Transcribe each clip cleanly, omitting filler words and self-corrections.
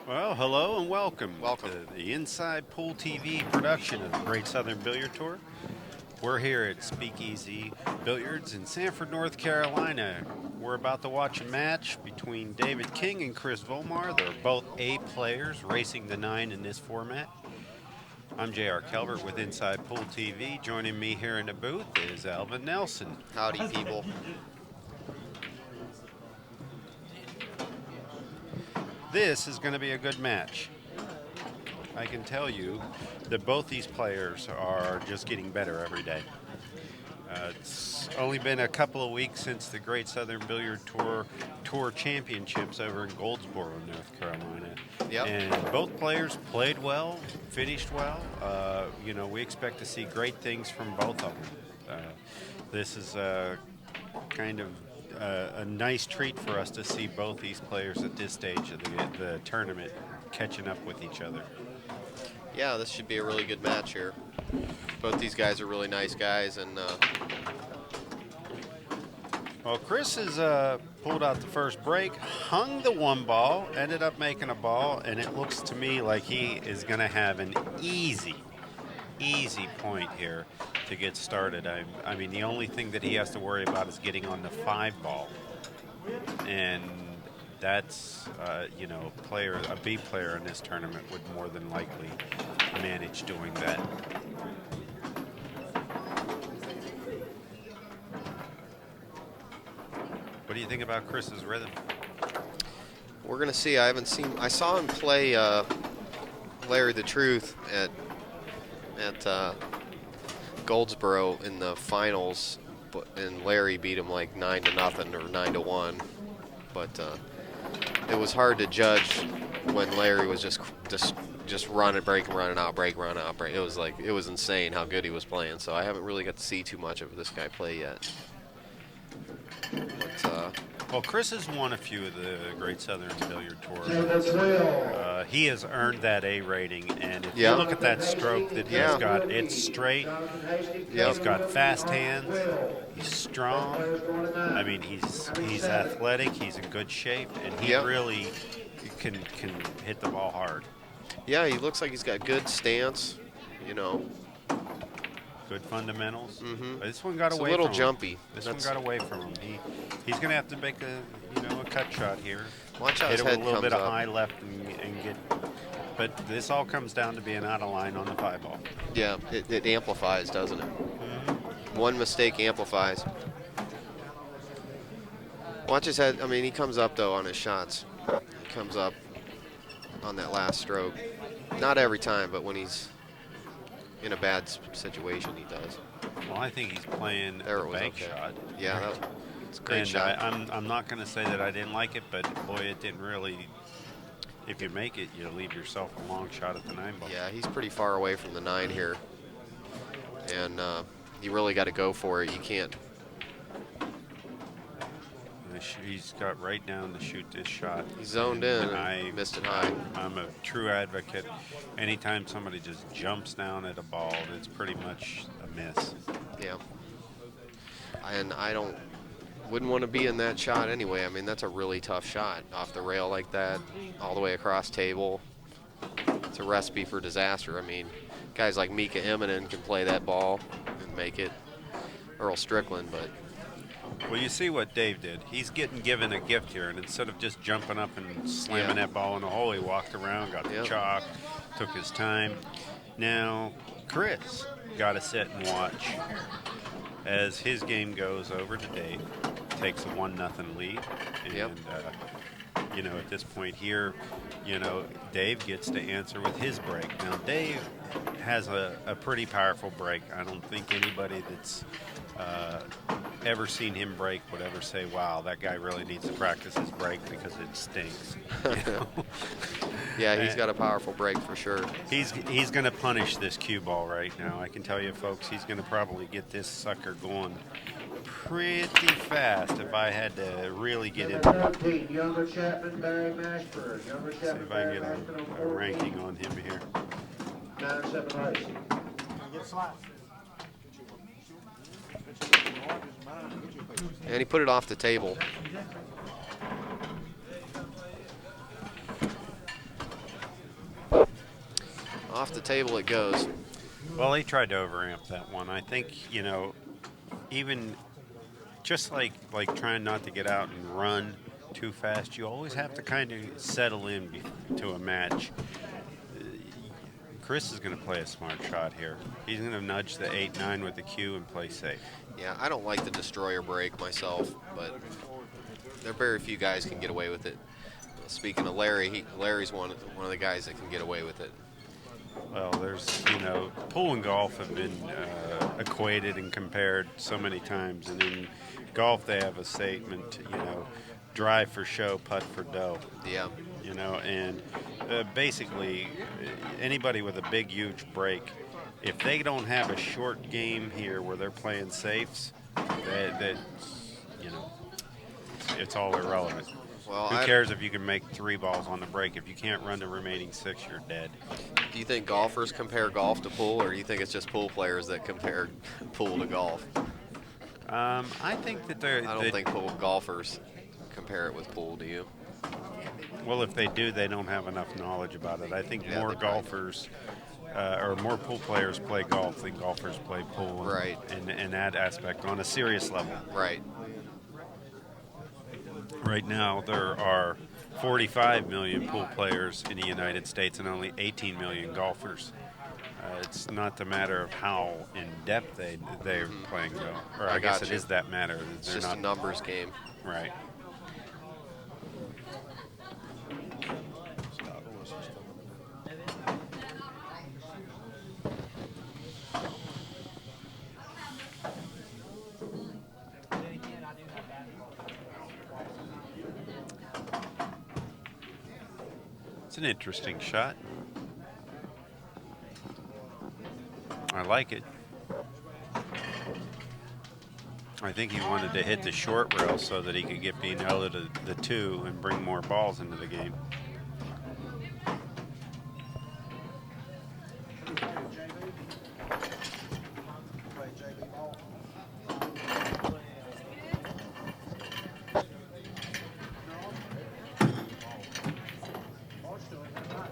Well, hello and welcome, Welcome. to the Inside Pool TV production of the Great Southern Billiard Tour. We're here at SpeakEazy Billiards in Sanford, North Carolina. We're about to watch a match between David King and Chris Vollmar. They're both A players racing the 9 in this format. I'm J.R. Kelbert with Inside Pool TV. Joining me here in the booth is Alvin Nelson. Howdy, people. This is going to be a good match. I can tell you that both these players are just getting better every day. It's only been a couple of weeks since the Great Southern Billiard Tour Championships over in Goldsboro, North Carolina. Yep. And both players played well, finished well. We expect to see great things from both of them. This is kind of a nice treat for us to see both these players at this stage of the tournament catching up with each other. Yeah, this should be a really good match here. Both these guys are really nice guys, and Well, Chris has pulled out the first break, hung the one ball, ended up making a ball, and it looks to me like he is going to have an easy point here to get started. I mean, the only thing that he has to worry about is getting on the 5 ball, and that's a B player in this tournament would more than likely manage doing that. What do you think about Chris's rhythm? we're going to see. I saw him play Larry the Truth at Goldsboro in the finals, and Larry beat him like 9-0 or 9-1. But it was hard to judge when Larry was just running, breaking, running out, break, run out, break. It was insane how good he was playing. So I haven't really got to see too much of this guy play yet. But, Well, Chris has won a few of the Great Southern Billiard Tour. He has earned that A rating, and if you look at that stroke that he's got, it's straight. He's got fast hands. He's strong. I mean, he's athletic. He's in good shape, and he really can hit the ball hard. Yeah, he looks like he's got good stance. Good fundamentals. Mm-hmm. This one got away from him. It's a little jumpy. This one got away from him. He's going to have to make a cut shot here. Watch how hit his it head with a little bit comes of up. high left and get. But this all comes down to being out of line on the 5 ball. Yeah, it amplifies, doesn't it? Mm-hmm. One mistake amplifies. Watch his head. I mean, he comes up, though, on his shots. He comes up on that last stroke. Not every time, but when he's in a bad situation, he does. Well, I think he's playing a bank shot. Yeah, it's a great and shot. I'm not going to say that I didn't like it, but boy, it didn't really. If you make it, you leave yourself a long shot at the 9 ball. Yeah, he's pretty far away from the 9 here, and you really got to go for it. You can't. He's got right down to shoot this shot. He zoned in and I missed it high. I'm a true advocate. Anytime somebody just jumps down at a ball, it's pretty much a miss. Yeah. And wouldn't want to be in that shot anyway. I mean, that's a really tough shot off the rail like that, all the way across table. It's a recipe for disaster. I mean, guys like Mika Eminem can play that ball and make it. Earl Strickland, but. Well, you see what Dave did. He's getting given a gift here, and instead of just jumping up and slamming that ball in the hole, he walked around, got the chalk, took his time. Now, Chris got to sit and watch as his game goes over to Dave, takes a 1-0 lead, and at this point here, Dave gets to answer with his break. Now, Dave has a pretty powerful break. I don't think anybody that's ever seen him break would ever say, wow, that guy really needs to practice his break because it stinks. Yeah, he's got a powerful break for sure. He's going to punish this cue ball right now. I can tell you, folks, he's going to probably get this sucker going pretty fast if I had to really get into it. See if I can get a ranking on him here. 9-7 race. And he put it off the table. Off the table it goes. Well, he tried to overamp that one. I think, you know, even just like trying not to get out and run too fast, you always have to kind of settle in to a match. Chris is going to play a smart shot here. He's going to nudge the 8-9 with the cue and play safe. Yeah, I don't like the destroyer break myself, but there are very few guys can get away with it. Speaking of Larry, Larry's one of the guys that can get away with it. Well, there's, you know, pool and golf have been equated and compared so many times. And in golf, they have a statement, you know, drive for show, putt for dough. Yeah. You know, and basically anybody with a big, huge break, if they don't have a short game here where they're playing safes, that you know, it's all irrelevant. Well, who cares if you can make 3 balls on the break? If you can't run the remaining 6, you're dead. Do you think golfers compare golf to pool, or do you think it's just pool players that compare pool to golf? I think that I don't think pool golfers compare it with pool, do you? Well, if they do, they don't have enough knowledge about it. I think more golfers or more pool players play golf than golfers play pool. Right. In that aspect, on a serious level. Right. Right now, there are 45 million pool players in the United States and only 18 million golfers. It's not the matter of how in-depth they're playing golf. Or I guess it is that matter. It's just a numbers game. Right. It's an interesting shot. I like it. I think he wanted to hit the short rail so that he could get Bianella to the 2 and bring more balls into the game.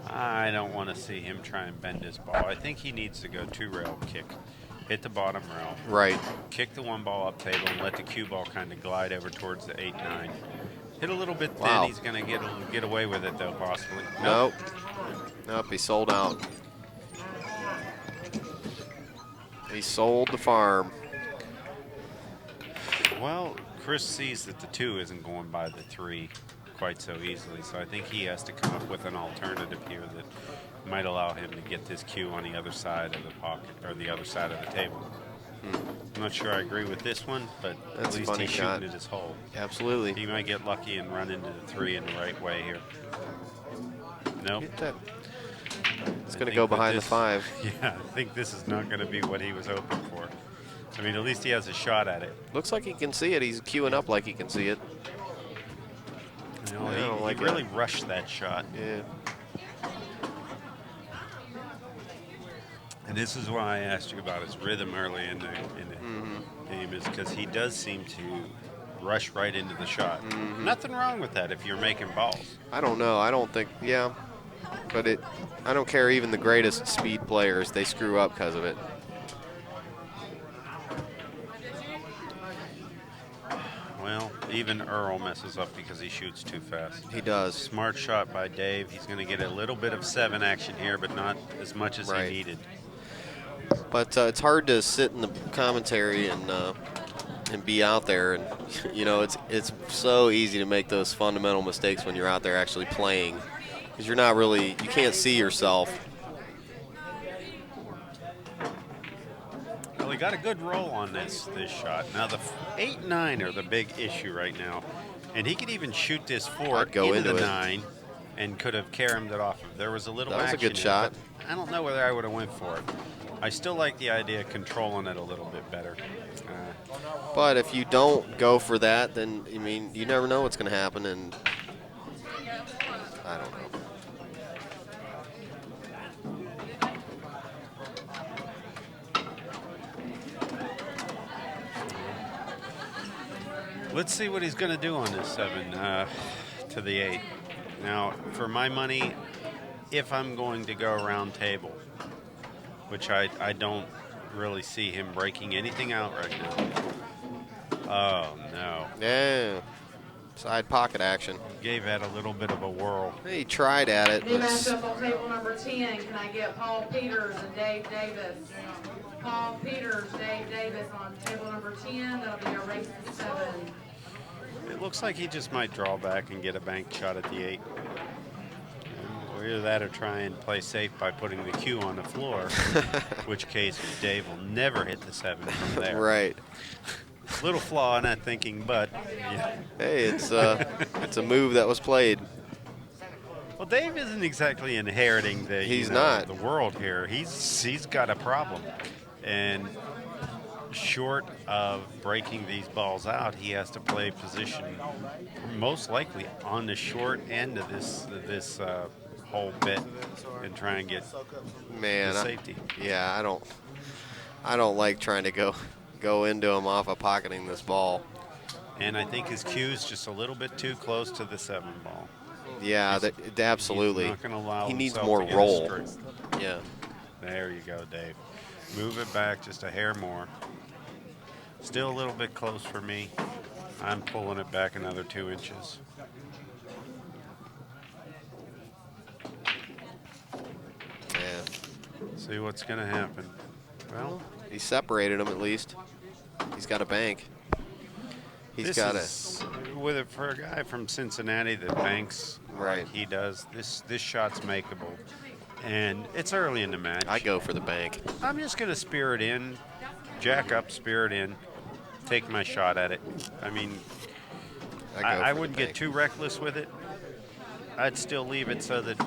I don't want to see him try and bend his ball. I think he needs to go 2-rail kick. Hit the bottom rail. Right. Kick the 1 ball up table and let the cue ball kind of glide over towards the 8-9. Hit a little bit thin. Wow. He's going to get away with it, though, possibly. Nope. Nope, he sold out. He sold the farm. Well, Chris sees that the 2 isn't going by the 3 quite so easily, so I think he has to come up with an alternative here that might allow him to get this cue on the other side of the pocket, or the other side of the table. I'm not sure I agree with this one, but That's at least he's shooting at his hole. Absolutely. He might get lucky and run into the 3 in the right way here. Nope. It's going to go behind the 5. Yeah, I think this is not going to be what he was hoping for. I mean, at least he has a shot at it. Looks like he can see it. He's queuing up like he can see it. You know, he really rushed that shot. Yeah. And this is why I asked you about his rhythm early in the game, is because he does seem to rush right into the shot. Nothing wrong with that if you're making balls. I don't know. I don't think, yeah. But I don't care, even the greatest speed players, they screw up because of it. Well, even Earl messes up because he shoots too fast. He does. Smart shot by Dave. He's going to get a little bit of 7 action here, but not as much as he needed. But it's hard to sit in the commentary and be out there, and you know, it's so easy to make those fundamental mistakes when you're out there actually playing, because you're not really, you can't see yourself. Well, he got a good roll on this shot. Now the 8-9 are the big issue right now, and he could even shoot this forward into the 9 and could have caromed it off. There was a little action. That was a good shot. I don't know whether I would have went for it. I still like the idea of controlling it a little bit better. But if you don't go for that, then, I mean, you never know what's going to happen, and I don't know. Let's see what he's going to do on this 7 to the 8. Now, for my money, if I'm going to go round table, which I don't really see him breaking anything out right now. Oh, no. Yeah. Side pocket action. Gave that a little bit of a whirl. He tried at it. New matchup on table number 10. Can I get Paul Peters and Dave Davis? Paul Peters, Dave Davis on table number 10. That'll be a race to 7. It looks like he just might draw back and get a bank shot at the 8. Or either that or try and play safe by putting the cue on the floor, in which case Dave will never hit the 7 from there. Right. Little flaw in that thinking, but yeah. Hey, it's a move that was played. Well, Dave isn't exactly inheriting the He's not. the world here. He's got a problem, and short of breaking these balls out, he has to play position most likely on the short end of this whole bit and try and get Man, the safety. Yeah, I don't like trying to go into him off of pocketing this ball. And I think his cue's just a little bit too close to the 7 ball. Yeah, absolutely. He's not going to allow he needs himself more to get a roll. straight. Yeah. There you go, Dave. Move it back just a hair more. Still a little bit close for me. I'm pulling it back another 2 inches. Yeah. See what's going to happen. Well, He separated him at least. He's got a bank. He's got with it for a guy from Cincinnati that banks Right. like he does. This shot's makeable, and it's early in the match. I go for the bank. I'm just going to spear it in, jack up, spear it in, take my shot at it. I mean, I wouldn't get too reckless with it. I'd still leave it so that,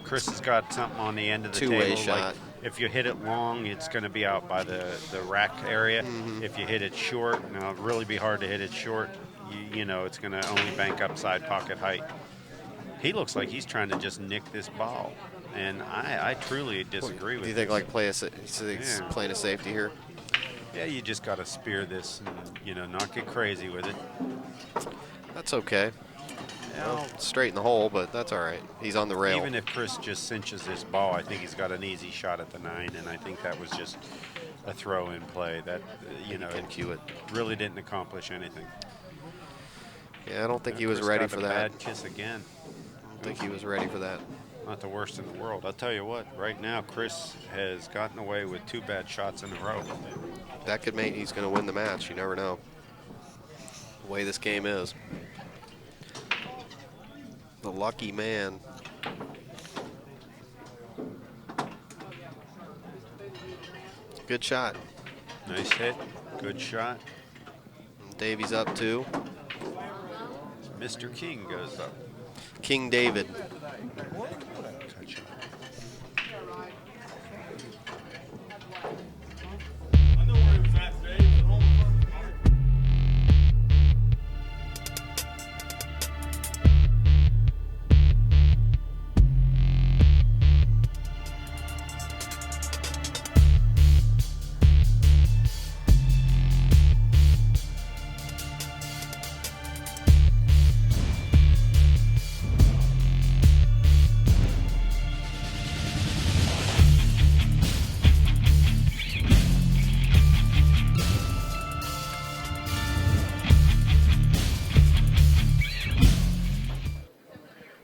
Chris has got something on the end of the Two-way table. shot. Like if you hit it long, it's going to be out by the rack area. Mm-hmm. If you hit it short, now it'd really be hard to hit it short. It's going to only bank up side pocket height. He looks like he's trying to just nick this ball, and I truly disagree with Do you think this. he's playing a safety here? Yeah, you just got to spear this and, not get crazy with it. That's okay. Well, Straight in the hole, but that's all right. He's on the rail. even if Chris just cinches this ball, I think he's got an easy shot at the 9, and I think that was just a throw-in play. That, can cue it. really didn't accomplish anything. Yeah, I don't think he was Chris ready got for the that. bad kiss again. I don't think he was ready for that. Not the worst in the world. I'll tell you what, right now Chris has gotten away with 2 bad shots in a row. That could mean he's going to win the match. You never know. The way this game is. The lucky man. Good shot. Nice hit, good shot. Davies up too. Mr. King goes up. King David. Cut shot.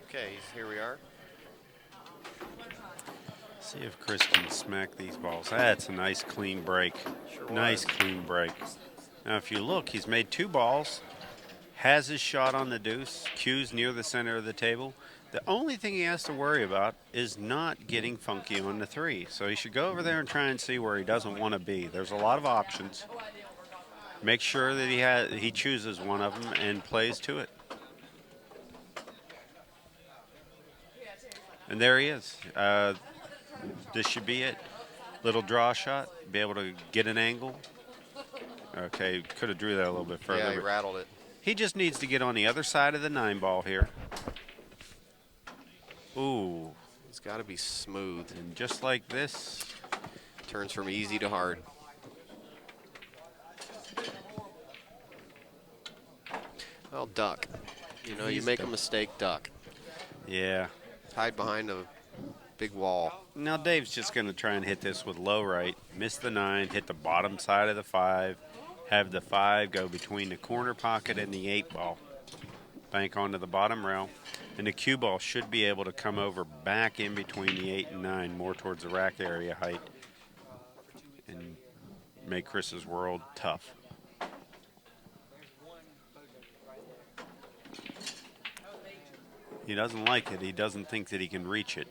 Okay, here we are. See if Chris can smack these balls. That's a nice clean break. Nice clean break. Now if you look, he's made 2 balls, has his shot on the deuce, cues near the center of the table. The only thing he has to worry about is not getting funky on the 3. So he should go over there and try and see where he doesn't want to be. There's a lot of options. Make sure that he chooses one of them and plays to it. And there he is. This should be it. Little draw shot, be able to get an angle. Okay, could have drew that a little bit further. Yeah, he but rattled it. he just needs to get on the other side of the 9 ball here. Ooh, It's got to be smooth. and just like this, Turns from easy to hard. Well, duck. You He's make a duck. mistake, duck. yeah. Hide behind a Big wall. Now Dave's just going to try and hit this with low right, miss the 9, hit the bottom side of the 5, have the 5 go between the corner pocket and the 8 ball. Bank onto the bottom rail, and the cue ball should be able to come over back in between the 8 and 9, more towards the rack area height, and make Chris's world tough. He doesn't like it. He doesn't think that he can reach it.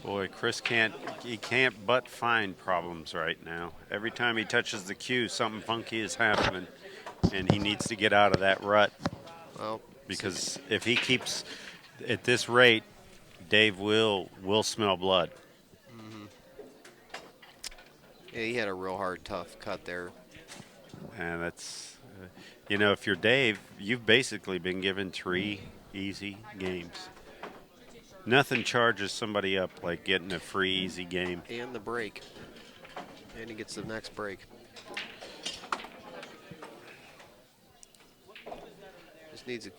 Boy, Chris can't but find problems right now. Every time he touches the cue, something funky is happening, and he needs to get out of that rut. Well, because if he keeps at this rate, Dave will smell blood. Mm-hmm. Yeah, he had a real hard, tough cut there. And that's, if you're Dave, you've basically been given 3 easy games. Nothing charges somebody up like getting a free, easy game. And the break. And he gets the next break. Just needs to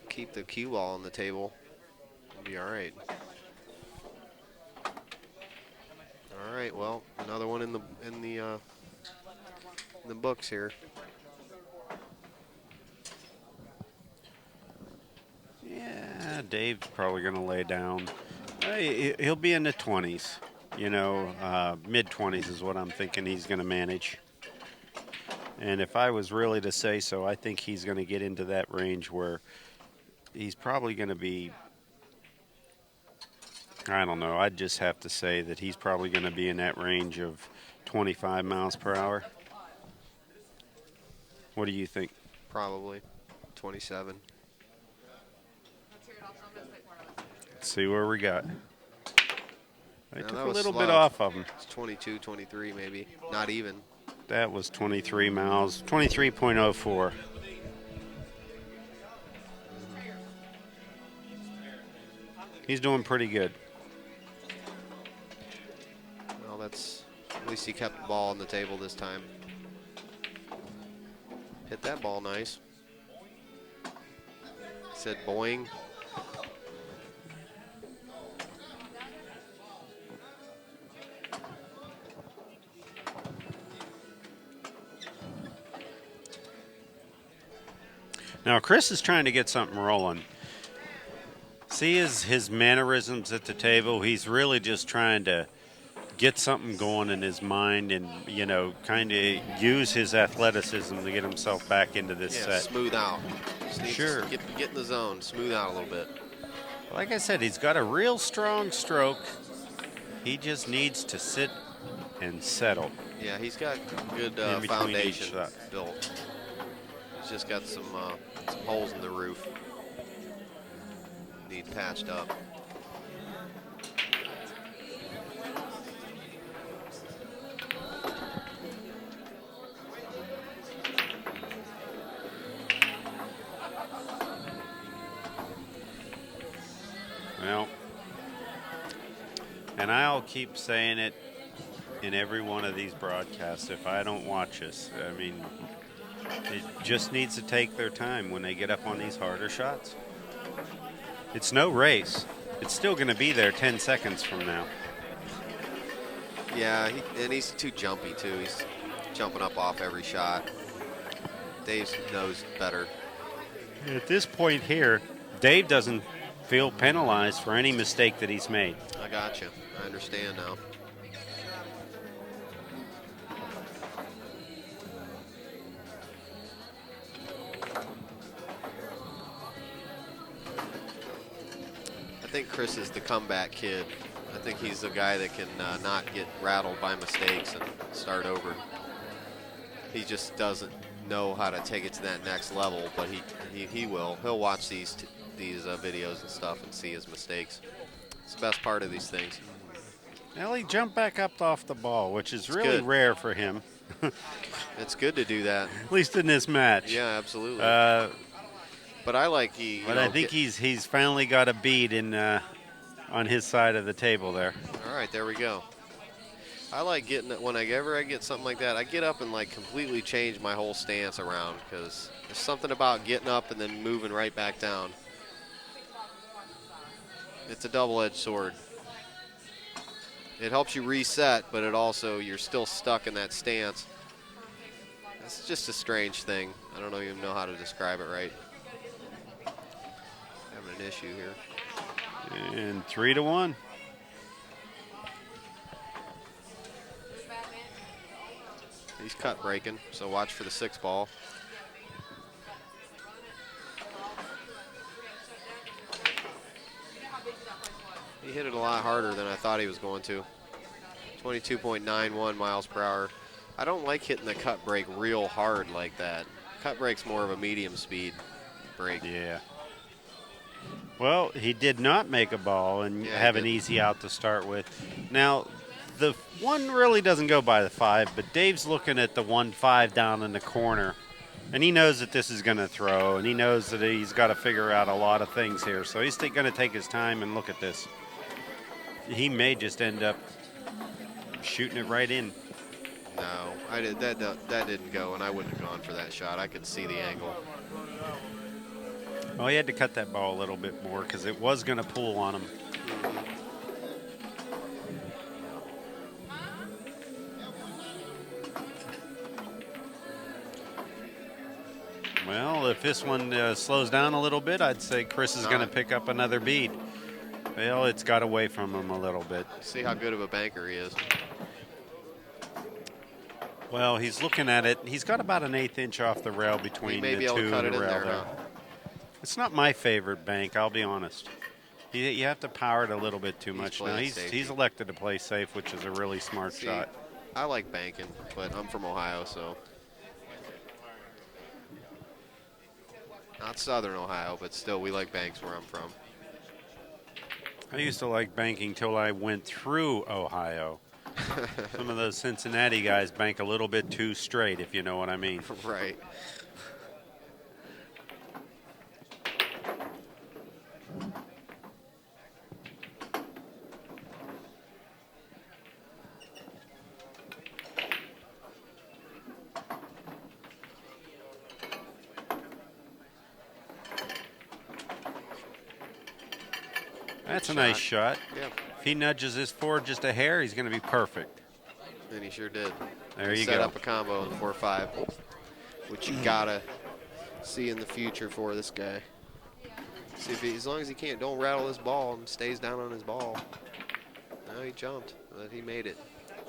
keep the cue ball on the table. It'll be all right. All right, well, another one in the books here. Yeah, Dave's probably going to lay down. He'll be in the 20s. Mid-20s is what I'm thinking he's going to manage. And if I was really to say so, I think he's going to get into that range where he's probably going to be, I don't know, I'd just have to say that he's probably going to be in that range of 25 miles per hour. What do you think? Probably 27. Let's see where we got. I Now, took that a was little slow. bit off of him. It's 22, 23 maybe. Not even. That was 23 miles, 23.04. He's doing pretty good. Well, that's, at least he kept the ball on the table this time. Hit that ball nice. Said boing. Now, Chris is trying to get something rolling. See his mannerisms at the table? He's really just trying to get something going in his mind and, kind of use his athleticism to get himself back into this set. Smooth out. Just needs Sure. to get in the zone, smooth out a little bit. Like I said, he's got a real strong stroke. He just needs to sit and settle. Yeah, he's got good In between foundation each shot. built. He's just got some holes in the roof. Need patched up. Well, and I'll keep saying it in every one of these broadcasts if I don't watch this. I mean, it just needs to take their time when they get up on these harder shots. It's no race. It's still going to be there 10 seconds from now. Yeah, and he's too jumpy, too. He's jumping up off every shot. Dave knows better. At this point here, Dave doesn't feel penalized for any mistake that he's made. I got you. I understand now. I think Chris is the comeback kid I think he's the guy that can not get rattled by mistakes and start over. He just doesn't know how to take it to that next level, but he will. He'll watch these videos and stuff and see his mistakes. It's the best part of these things. Well, he jumped back up off the ball, which is really good. rare for him. It's good to do that. At least in this match. Yeah, absolutely. But I like I think he's finally got a bead in on his side of the table there. All right, there we go. I like getting it whenever I get something like that. I get up and like completely change my whole stance around because there's something about getting up and then moving right back down. It's a double-edged sword. It helps you reset, but it also, you're still stuck in that stance. It's just a strange thing. I don't even know how to describe it right. Having an issue here. And 3-1. He's cut breaking, so watch for the 6 ball. He hit it a lot harder than I thought he was going to. 22.91 miles per hour. I don't like hitting the cut break real hard like that. Cut break's more of a medium speed break. Yeah. Well, he did not make a ball and have an easy out to start with. Now, the one really doesn't go by the 5, but Dave's looking at the 1-5 down in the corner, and he knows that this is going to throw, and he knows that he's got to figure out a lot of things here. So he's going to take his time and look at this. He may just end up shooting it right in. No, that didn't go, and I wouldn't have gone for that shot. I could see the angle. Well, he had to cut that ball a little bit more because it was going to pull on him. Well, if this one slows down a little bit, I'd say Chris is going to pick up another bead. Well, it's got away from him a little bit. See how good of a banker he is. Well, he's looking at it. He's got about an 1/8 inch off the rail between the 2 and the rail there. It's not my favorite bank, I'll be honest. You have to power it a little bit too much. Now, he's elected to play safe, which is a really smart shot. I like banking, but I'm from Ohio, so. Not Southern Ohio, but still, we like banks where I'm from. I used to like banking till I went through Ohio. Some of those Cincinnati guys bank a little bit too straight, if you know what I mean. Right. That's a nice shot. Yeah. If he nudges this forward just a hair, he's going to be perfect. And he sure did. There you set go. Up a combo in 4-5, which you gotta see in the future for this guy. See if as long as he don't rattle his ball and stays down on his ball. Now he jumped, but he made it.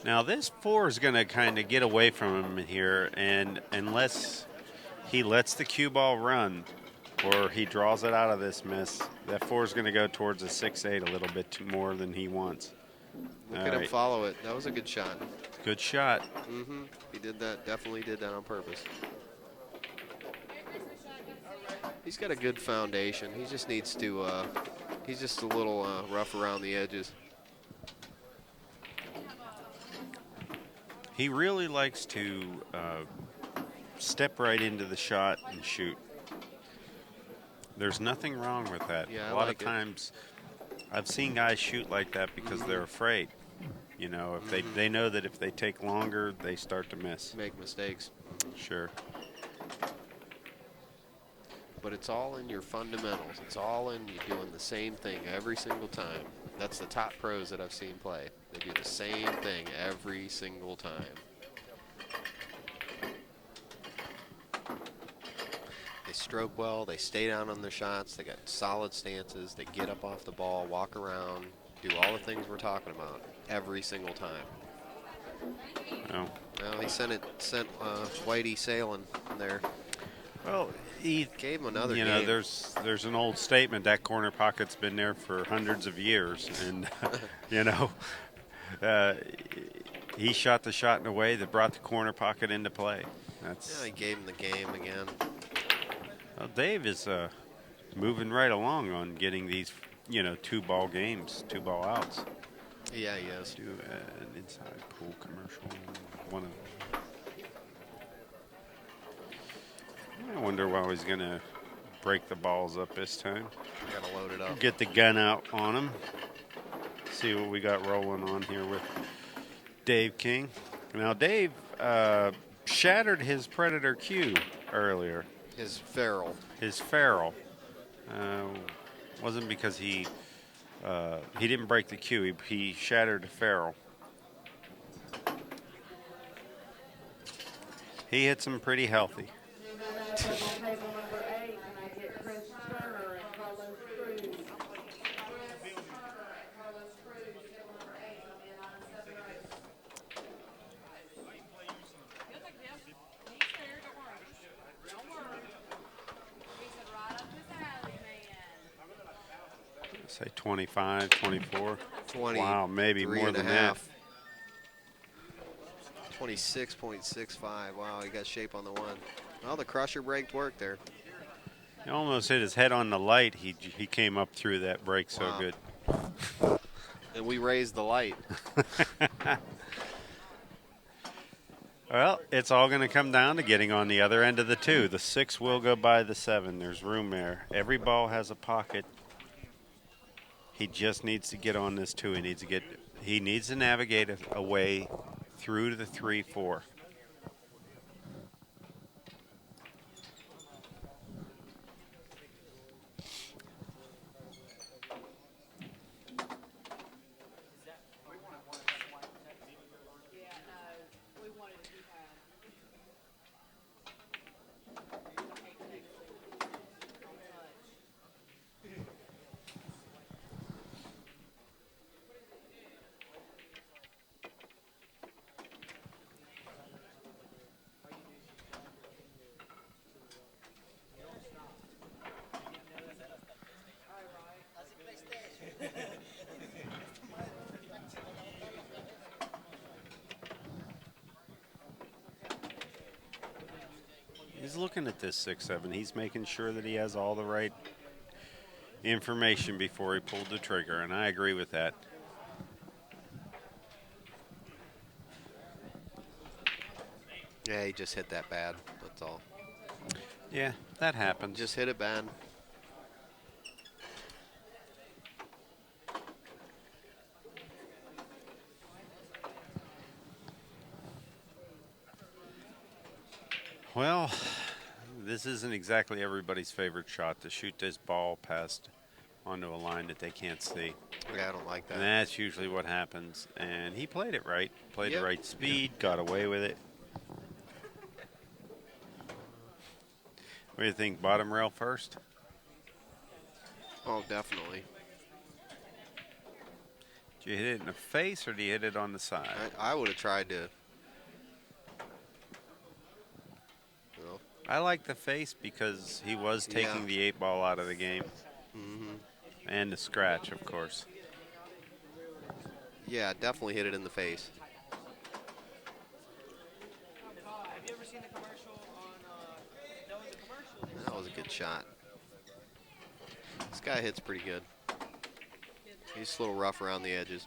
Now this 4 is going to kind of get away from him here, and unless he lets the cue ball run or he draws it out of this miss, that 4 is going to go towards a 6-8 a little bit more than he wants. Look at him follow it. That was a good shot. Good shot. Mm-hmm. He did that. Definitely did that on purpose. He's got a good foundation. He just needs to. He's just a little rough around the edges. He really likes to step right into the shot and shoot. There's nothing wrong with that. Yeah, a lot of times I've seen guys shoot like that because they're afraid. You know, if they know that if they take longer, they start to miss. Make mistakes. Sure. But it's all in your fundamentals. It's all in you doing the same thing every single time. That's the top pros that I've seen play. They do the same thing every single time. They stroke well. They stay down on their shots. They got solid stances. They get up off the ball, walk around, do all the things we're talking about every single time. Oh. Well, he sent Whitey sailing there. Well, he Gave him another you know, game. there's an old statement that corner pocket's been there for hundreds of years, and you know, uh, he shot the shot in a way that brought the corner pocket into play. That's Yeah, he gave him the game again. well, Dave is moving right along on getting these, you know, 2-ball games, 2-ball outs. Yeah, he is. Do an inside pool commercial. One of. I wonder why he's gonna break the balls up this time. I gotta load it up. Get the gun out on him. See what we got rolling on here with Dave King. Now Dave shattered his Predator cue earlier. His ferrule. His ferrule. Wasn't because he didn't break the cue. He shattered the ferrule. He hits him pretty healthy. Say 25, 24. 20. Wow, maybe more than that. 26.65. Wow, he got shape on the one. Well, the crusher braked work there. He almost hit his head on the light. He came up through that break so Wow. good. And we raised the light. Well, it's all going to come down to getting on the other end of the 2. The 6 will go by the 7. There's room there. Every ball has a pocket. He just needs to get on this 2. He needs to navigate a way through to the 3, 4. He's looking at this 6-7. He's making sure that he has all the right information before he pulled the trigger, and I agree with that. Yeah, he just hit that bad. That's all. Yeah, that happens. Just hit it bad. Well, this isn't exactly everybody's favorite shot, to shoot this ball past onto a line that they can't see. Yeah, I don't like that. And that's usually what happens. And he played it right. Played Yep. the right speed, got away with it. What do you think, bottom rail first? Oh, definitely. Did you hit it in the face or did you hit it on the side? I would have tried to. Well, I like the face because he was taking Yeah. the 8-ball out of the game. mm-hmm. And the scratch, of course. Yeah, definitely hit it in the face. That was a good shot. This guy hits pretty good. He's a little rough around the edges.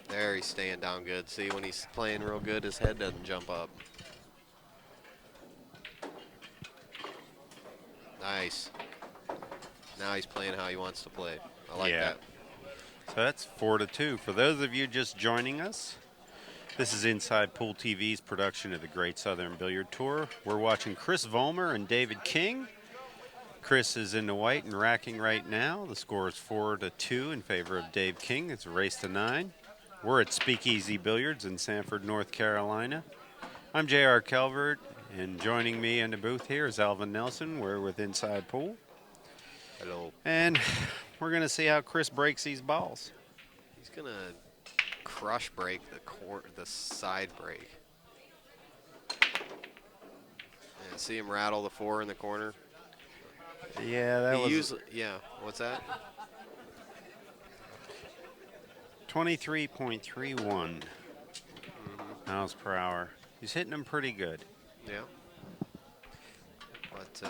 There, he's staying down good. See, when he's playing real good, his head doesn't jump up. Nice. Now he's playing how he wants to play. I like Yeah. that. So that's 4-2. For those of you just joining us, this is Inside Pool TV's production of the Great Southern Billiard Tour. We're watching Chris Vollmar and David King. Chris is in the white and racking right now. The score is 4-2 in favor of Dave King. It's a race to 9. We're at SpeakEazy Billiards in Sanford, North Carolina. I'm J.R. Calvert, and joining me in the booth here is Alvin Nelson. We're with Inside Pool. Hello. And we're going to see how Chris breaks these balls. He's gonna crush break the side break. And see him rattle the 4 in the corner. Yeah, that was usually, yeah. What's that? 23.31 miles per hour. He's hitting them pretty good. Yeah. But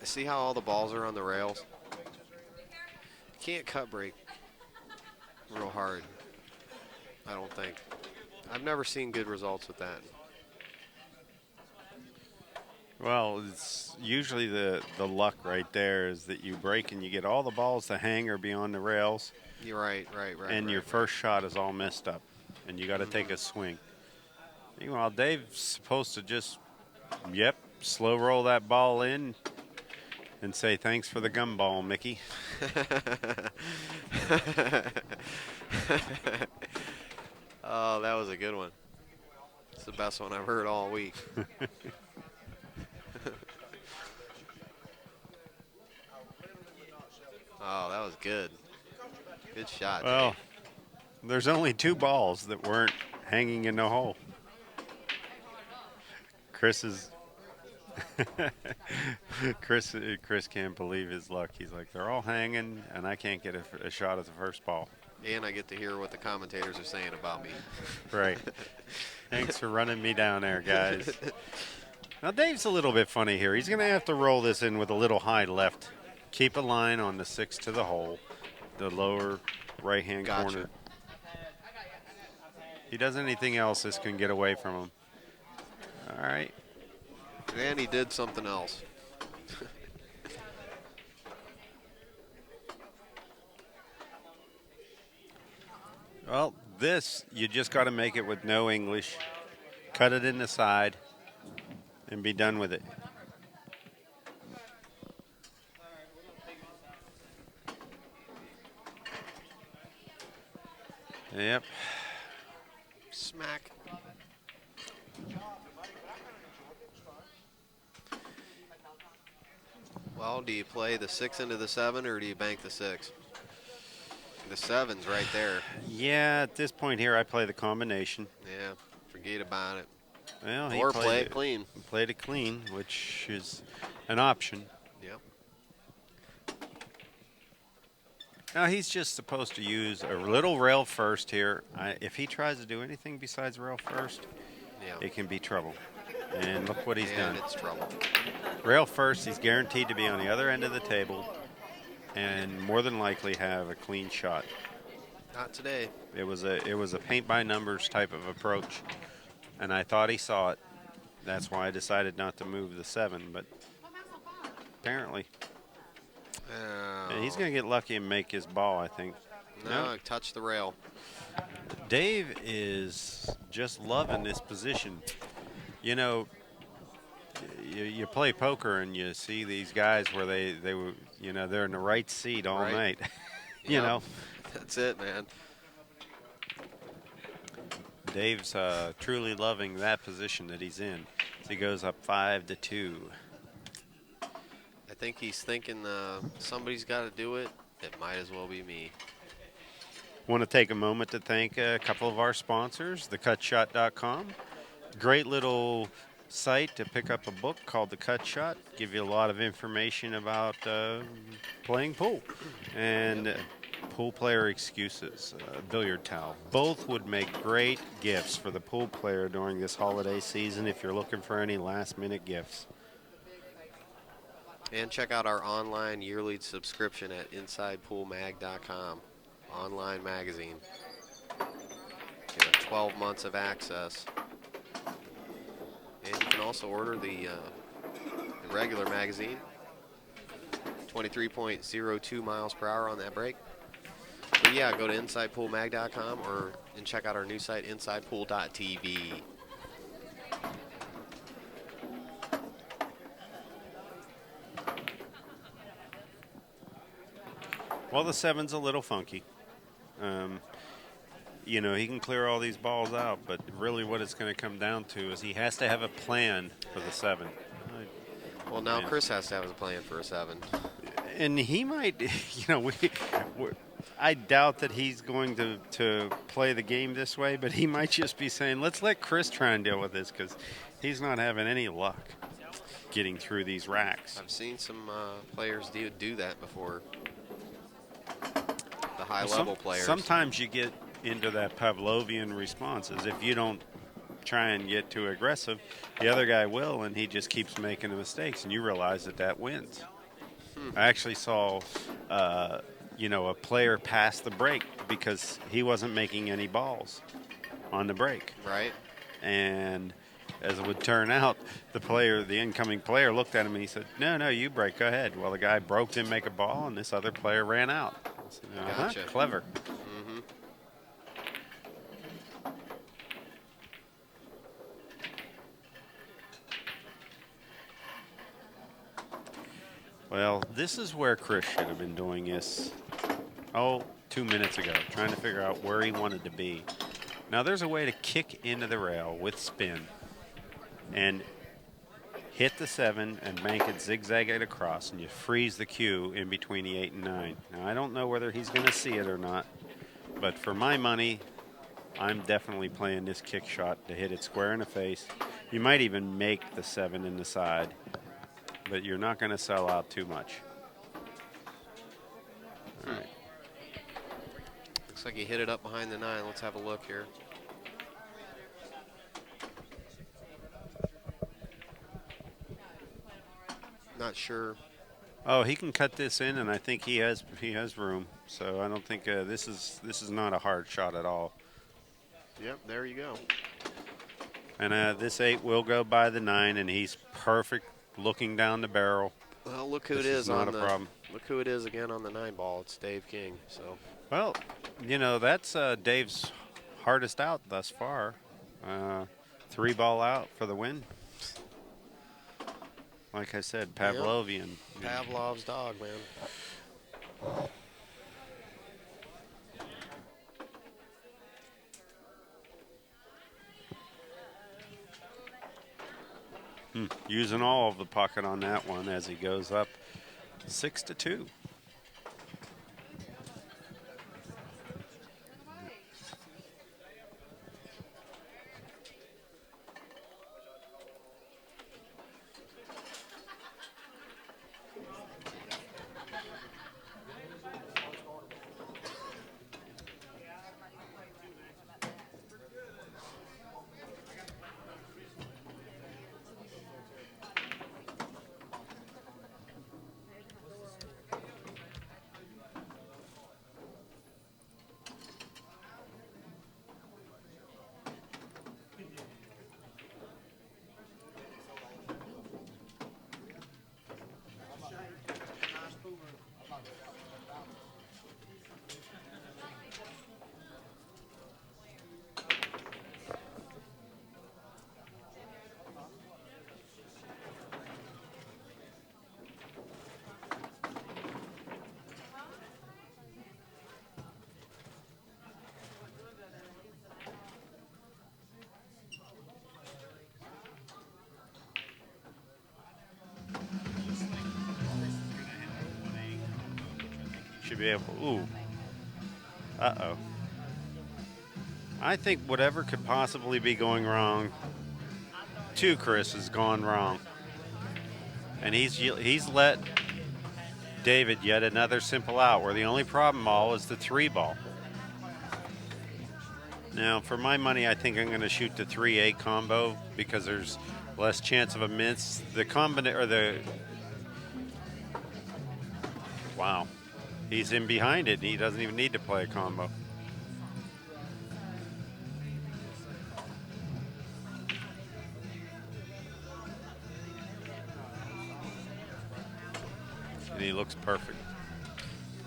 see how all the balls are on the rails? You can't cut break real hard, I don't think. I've never seen good results with that. Well, it's usually the luck right there is that you break and you get all the balls to hang or beyond the rails. You're right. And your first shot is all messed up, and you got to take a swing. Meanwhile, Dave's supposed to just, slow roll that ball in and say thanks for the gumball, Mickey. Oh, that was a good one. It's the best one I've heard all week. Oh, that was good. Good shot. Well, Dave. there's only 2 balls that weren't hanging in the hole. Chris can't believe his luck. He's like, they're all hanging, and I can't get a shot at the first ball. And I get to hear what the commentators are saying about me. Right. Thanks for running me down there, guys. Now, Dave's a little bit funny here. He's going to have to roll this in with a little high left. Keep a line on the 6 to the hole, the lower right-hand corner. He does anything else, this can get away from him. All right. And he did something else. Well, this, you just got to make it with no English. Cut it in the side and be done with it. Yep. Smack. Well, do you play the 6 into the 7 or do you bank the 6? The 7's right there. Yeah, at this point here, I play the combination. Yeah, forget about it. Well, Or play it clean. Played it clean, which is an option. Yep. Now, he's just supposed to use a little rail first here. If he tries to do anything besides rail first, it can be trouble. And look what he's done. It's trouble. Rail first, he's guaranteed to be on the other end of the table and more than likely have a clean shot. Not today. It was a paint by numbers type of approach, and I thought he saw it. That's why I decided not to move the 7, but apparently. And he's going to get lucky and make his ball, I think. No, touch the rail. Dave is just loving this position. You know, you play poker and you see these guys where they were, you know, they're in the right seat all night. You know. That's it, man. Dave's truly loving that position that he's in. So he goes up 5-2. I think he's thinking somebody's got to do it. It might as well be me. Want to take a moment to thank a couple of our sponsors, thecutshot.com. Great little site to pick up a book called The Cut Shot. Give you a lot of information about playing pool and pool player excuses, billiard towel. Both would make great gifts for the pool player during this holiday season if you're looking for any last-minute gifts. And check out our online yearly subscription at InsidePoolMag.com. Online magazine. You have 12 months of access. And you can also order the regular magazine. 23.02 miles per hour on that break. But yeah, go to InsidePoolMag.com and check out our new site, InsidePool.tv. Well, the 7's a little funky. You know, he can clear all these balls out, but really what it's going to come down to is he has to have a plan for the 7. Well, now Chris has to have a plan for a 7. And he might, I doubt that he's going to play the game this way, but he might just be saying, let's let Chris try and deal with this because he's not having any luck getting through these racks. I've seen some players do that before. The high-level players. Sometimes you get into that Pavlovian responses. If you don't try and get too aggressive, the other guy will, and he just keeps making the mistakes, and you realize that wins. I actually saw, a player pass the break because he wasn't making any balls on the break. Right. And as it would turn out, the incoming player looked at him and he said, no, you break, go ahead. Well, the guy broke, didn't make a ball, and this other player ran out. I said, Gotcha. Clever. Mm-hmm. Well, this is where Chris should have been doing this, 2 minutes ago, trying to figure out where he wanted to be. Now, there's a way to kick into the rail with spin and hit the 7 and bank it, zigzag it across, and you freeze the cue in between the 8 and 9. Now, I don't know whether he's going to see it or not, but for my money, I'm definitely playing this kick shot to hit it square in the face. You might even make the 7 in the side, but you're not going to sell out too much. All right. Looks like he hit it up behind the 9. Let's have a look here. Not sure. Oh, he can cut this in, and I think he has room. So I don't think this is not a hard shot at all. Yep, there you go. And this 8 will go by the 9, and he's perfect looking down the barrel. Well, look who This it is not on a the problem. Look who it is again on the 9 ball. It's Dave King. So. Well, that's Dave's hardest out thus far. 3 ball out for the win. Like I said, Pavlovian. Yep. Pavlov's dog, man. Using all of the pocket on that one as he goes up 6-2. Should be able. Ooh. Uh-oh. I think whatever could possibly be going wrong to Chris has gone wrong. And he's let David yet another simple out where the only problem ball is the 3 ball. Now, for my money, I think I'm going to shoot the 3-8 combo because there's less chance of a miss. Wow. He's in behind it, and he doesn't even need to play a combo. And he looks perfect.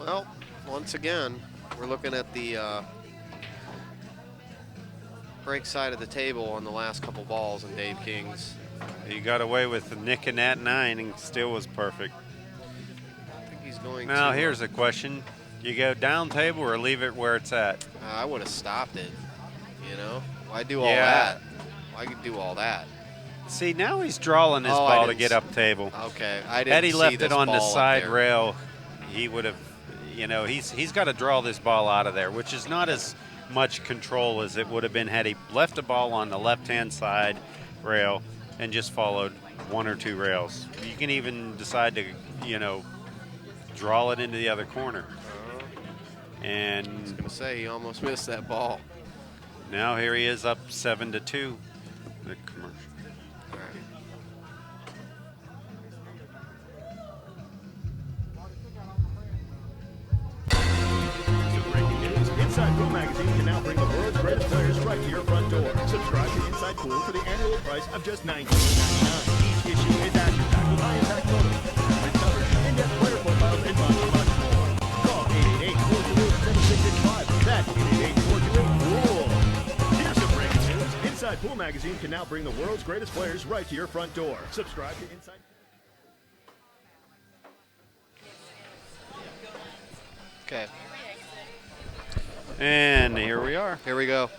Well, once again, we're looking at the break side of the table on the last couple balls in Dave King's. He got away with nicking that 9 and still was perfect. Now, here's a question. You go down table or leave it where it's at? I would have stopped it, Why do all that? Why do all that? See, now he's drawing his ball to get up table. Okay, I didn't Eddie see left this it on the ball up side there. rail he would have, you know, he's got to draw this ball out of there, which is not as much control as it would have been had he left the ball on the left-hand side rail and just followed one or two rails. You can even decide to, you know, draw it into the other corner. And I was gonna say he almost missed that ball. now here he is up 7-2. The commercial. All right. Breaking news. Inside Pool Magazine can now bring the world's greatest players right to your front door. Subscribe to Inside Pool for the annual price of just $19.99. Each issue is action-packed with high-impact photos, with coverage, in-depth player profiles, and much, much more. Call 888-428-7665. That's 888-428-POOL. Here's some breaking news. Inside Pool Magazine can now bring the world's greatest players right to your front door. Subscribe to Inside. Okay. And here we are. Here we go.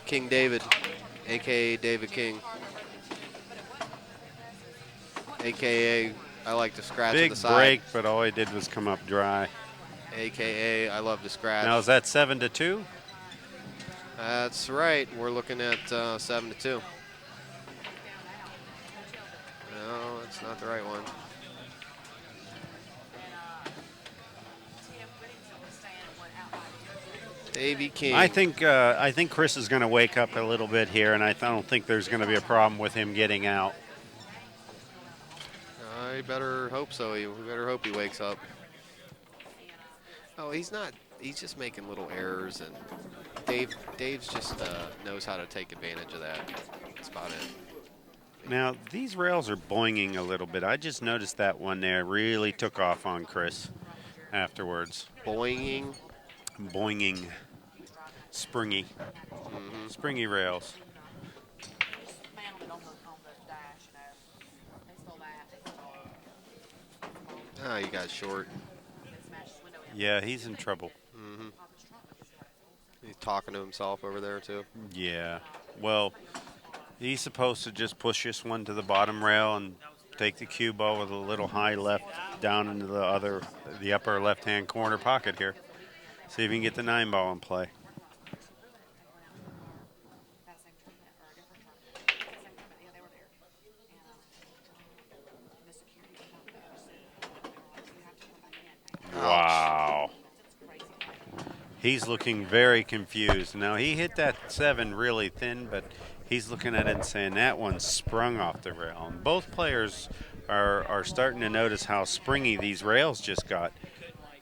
King David, a.k.a. David King. A.k.a. I like to scratch Big at the side. break, but all he did was come up dry. A.k.a. I love to scratch. Now, is that 7-2? That's right. We're looking at 7-2. No, that's not the right one. Davy King. I think Chris is going to wake up a little bit here, and I don't think there's going to be a problem with him getting out. I better hope so. We better hope he wakes up. Oh, he's not. He's just making little errors, and Dave's just knows how to take advantage of that. That's about it. Now, these rails are boinging a little bit. I just noticed that one there really took off on Chris afterwards. Boinging. Boinging. Springy. Springy rails. Ah, you got short. Yeah, he's in trouble. He's talking to himself over there, too. Yeah. Well, he's supposed to just push this one to the bottom rail and take the cue ball with a little high left down into the upper left-hand corner pocket here. See if he can get the 9 ball in play. Wow. He's looking very confused. Now, he hit that 7 really thin, but he's looking at it and saying that one sprung off the rail. And both players are starting to notice how springy these rails just got.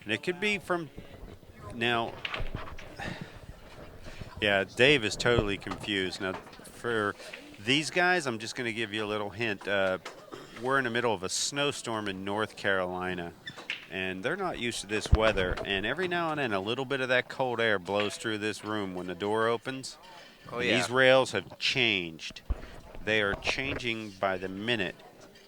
And it could be from now. Yeah, Dave is totally confused. Now, for these guys, I'm just going to give you a little hint. We're in the middle of a snowstorm in North Carolina, and they're not used to this weather. And every now and then, a little bit of that cold air blows through this room when the door opens. Oh, yeah. These rails have changed. They are changing by the minute.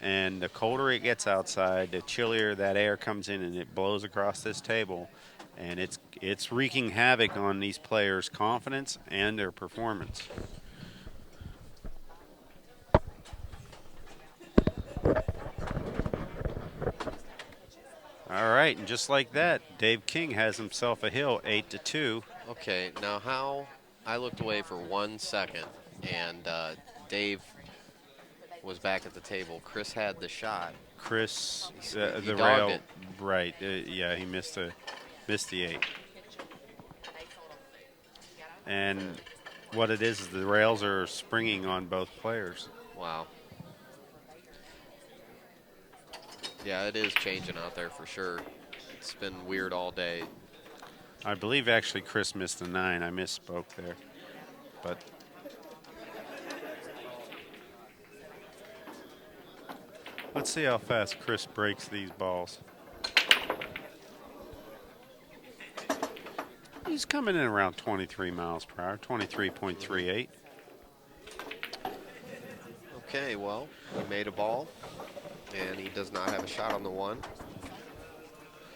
And the colder it gets outside, the chillier that air comes in, and it blows across this table. And it's wreaking havoc on these players' confidence and their performance. All right, and just like that, Dave King has himself a hill, 8-2. Okay, now how I looked away for 1 second, and Dave was back at the table. Chris had the shot. Chris, He the dogged rail, it. right? Yeah, he missed the 8. And what it is the rails are springing on both players. Wow. Yeah, it is changing out there for sure. It's been weird all day. I believe actually Chris missed the 9. I misspoke there, but. Let's see how fast Chris breaks these balls. He's coming in around 23 miles per hour, 23.38. Okay, well, he made a ball, and he does not have a shot on the 1,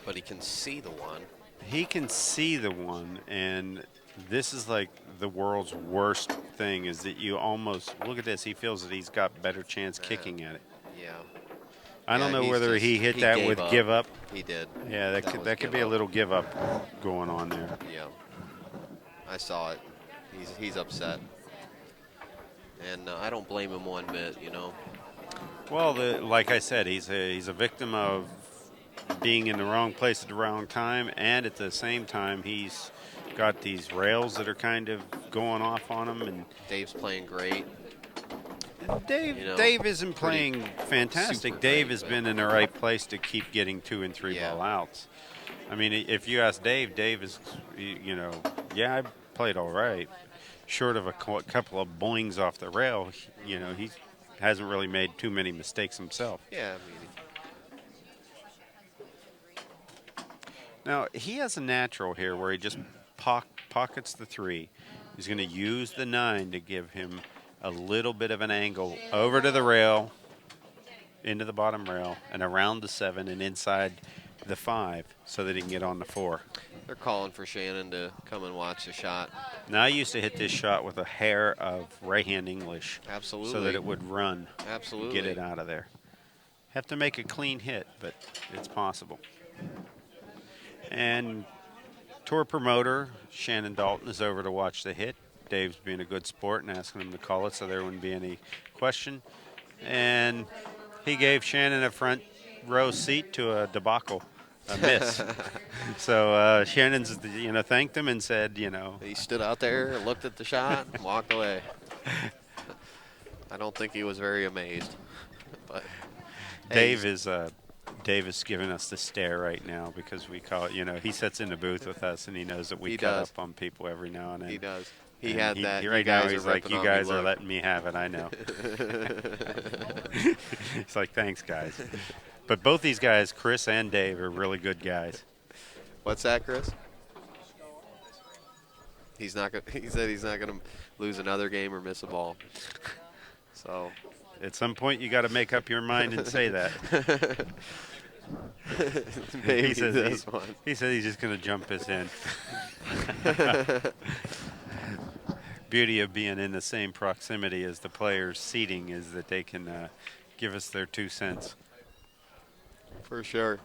but he can see the 1. He can see the 1, and this is like the world's worst thing is that you almost, look at this, he feels that he's got better chance kicking at it. Yeah. I don't Yeah, know he's whether just- he hit he that gave with up. give up. He did. Yeah, that was could give be a up. little give up going on there. Yeah, I saw it. He's upset, and I don't blame him one bit. You know. Well, like I said, he's a victim of being in the wrong place at the wrong time, and at the same time, he's got these rails that are kind of going off on him. And Dave's playing great. Dave, You know, Dave isn't pretty playing fantastic. super Dave great, has but- been in the right place to keep getting 2 and 3 Yeah. ball outs. I mean, if you ask Dave, Dave is, yeah, I played all right. Short of a couple of boings off the rail, he hasn't really made too many mistakes himself. Yeah, I mean, Now, he has a natural here where he just pockets the 3. He's going to use the 9 to give him a little bit of an angle over to the rail, into the bottom rail, and around the 7 and inside the 5 so that he can get on the 4. they're calling for Shannon to come and watch the shot. Now, I used to hit this shot with a hair of right-hand English Absolutely. so that it would run, Absolutely. get it out of there. Have to make a clean hit, but it's possible. And tour promoter Shannon Dalton is over to watch the hit. Dave's being a good sport and asking him to call it so there wouldn't be any question. And he gave Shannon a front row seat to a debacle, a miss. So Shannon's, thanked him and said, He stood out there, looked at the shot, and walked away. I don't think he was very amazed. But hey, Dave is giving us the stare right now because we call it, he sits in the booth with us and he knows that we He cut does. up on people every now and then. he does. He And had that. Right you now guys he's are like, ripping you on me guys are look." letting me have it, I know. He's like, thanks, guys. But both these guys, Chris and Dave, are really good guys. What's that, Chris? He's not. He said he's not going to lose another game or miss a ball. So At some point, you got to make up your mind and say that. maybe he says this one. he said he's just going to jump us in. Beauty of being in the same proximity as the players' seating is that they can give us their 2 cents. For sure.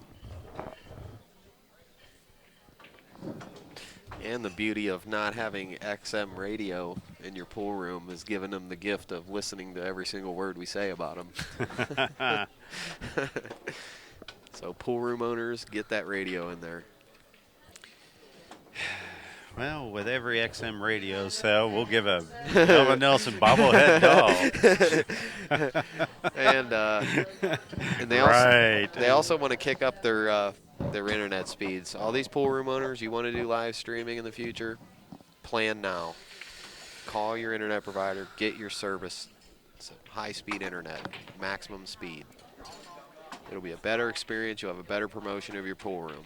And the beauty of not having XM radio in your pool room is giving them the gift of listening to every single word we say about them. So pool room owners, get that radio in there. Well, with every XM radio sale, we'll give a Elvin Nelson bobblehead doll. And they Right. also want to kick up their internet speeds. All these pool room owners, you want to do live streaming in the future, plan now. Call your internet provider, get your service. It's high-speed internet, maximum speed. It'll be a better experience. You'll have a better promotion of your pool room.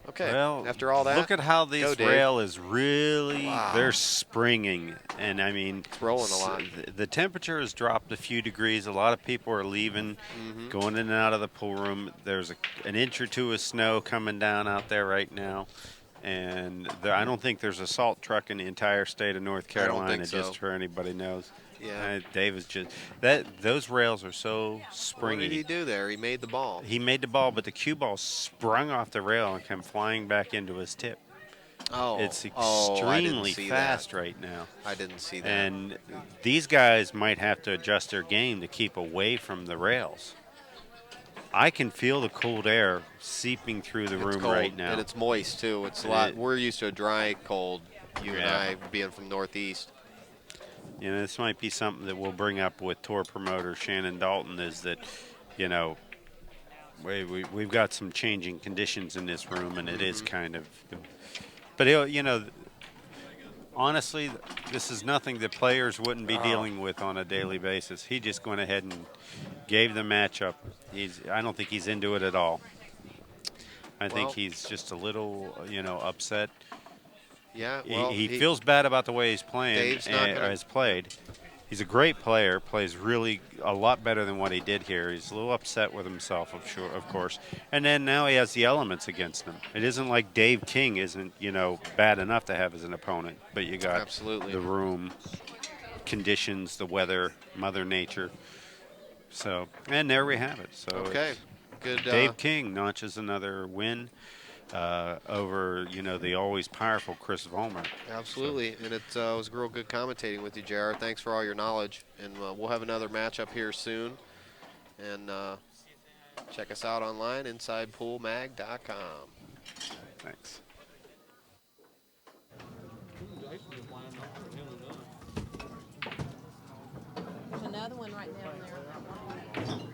Okay, Well, after all that, look at how go, this Dave. rail is really, Wow. they're springing. And I mean, It's rolling a lot. The temperature has dropped a few degrees. A lot of people are leaving, Mm-hmm. going in and out of the pool room. There's an inch or two of snow coming down out there right now. And I don't think there's a salt truck in the entire state of North I don't Carolina, think so. just for anybody knows. Yeah. Dave is just, those rails are so springy. What did he do there? He made the ball. He made the ball, but the cue ball sprung off the rail and came flying back into his tip. Oh, It's I didn't extremely see fast that. right now. I didn't see that. And these guys might have to adjust their game to keep away from the rails. I can feel the cold air seeping through the It's room cold, right now. and it's moist too. It's a lot. It- We're used to a dry cold. You and Yeah. I being from Northeast. This might be something that we'll bring up with tour promoter Shannon Dalton, is that, we've got some changing conditions in this room, and it is kind of. But honestly, this is nothing that players wouldn't be dealing with on a daily basis. He just went ahead and gave the matchup. I don't think he's into it at all. I think Well- he's just a little, upset. Yeah. Well, He feels bad about the way he's playing, Dave's not or gonna- has played. He's a great player, plays really a lot better than what he did here. He's a little upset with himself, of course. And then now he has the elements against him. It isn't like Dave King isn't, bad enough to have as an opponent, but you got Absolutely. the room, conditions, the weather, Mother Nature. So, and there we have it. So Okay. it's Good. Dave King notches another win over, the always powerful Chris Vollmar. Absolutely, and it was real good commentating with you, JR. Thanks for all your knowledge, and we'll have another matchup here soon. And check us out online, InsidePoolMag.com. Thanks. There's another one right down there.